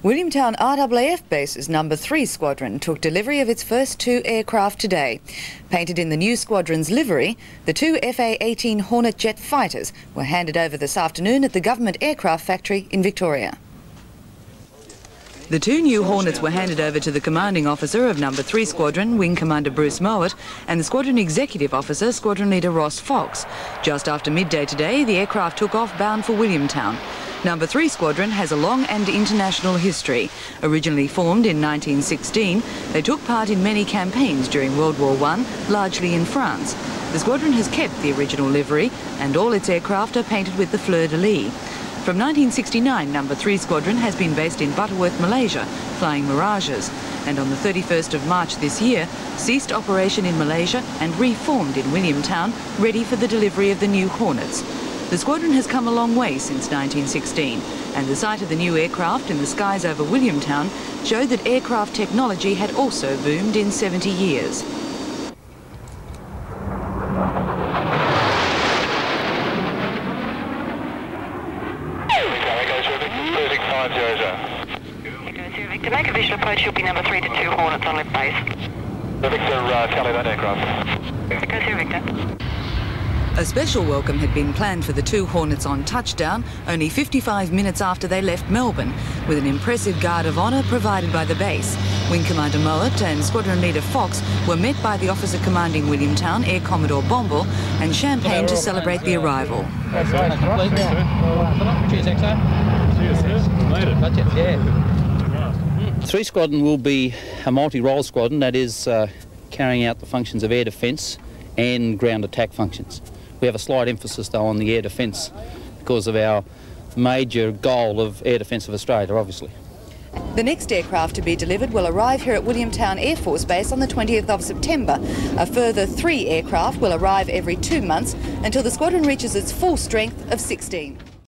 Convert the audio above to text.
Williamtown RAAF Base's No. 3 Squadron took delivery of its first 2 aircraft today. Painted in the new squadron's livery, the 2 F-18 Hornet jet fighters were handed over this afternoon at the Government Aircraft Factory in Victoria. The 2 new Hornets were handed over to the commanding officer of No. 3 Squadron, Wing Commander Bruce Mouatt, and the Squadron Executive Officer, Squadron Leader Ross Fox. Just after midday today, the aircraft took off bound for Williamtown. No. 3 Squadron has a long and international history. Originally formed in 1916, they took part in many campaigns during World War I, largely in France. The squadron has kept the original livery, and all its aircraft are painted with the fleur-de-lis. From 1969, No. 3 Squadron has been based in Butterworth, Malaysia, flying Mirages, and on the 31st of March this year, ceased operation in Malaysia and reformed in Williamtown, ready for the delivery of the new Hornets. The squadron has come a long way since 1916, and the sight of the new aircraft in the skies over Williamtown showed that aircraft technology had also boomed in 70 years. To make a visual approach, you'll be No. 3 to 2 Hornets on lift base. Victor, tally that aircraft. Go through, Victor. A special welcome had been planned for the 2 Hornets on touchdown only 55 minutes after they left Melbourne, with an impressive guard of honour provided by the base. Wing Commander Mouatt and Squadron Leader Fox were met by the officer commanding Williamtown, Air Commodore Bomble, and champagne to celebrate the arrival. 3 Squadron will be a multi-role squadron, that is carrying out the functions of air defence and ground attack functions. We have a slight emphasis though on the air defence because of our major goal of air defence of Australia, obviously. The next aircraft to be delivered will arrive here at Williamtown Air Force Base on the 20th of September. A further 3 aircraft will arrive every 2 months until the squadron reaches its full strength of 16.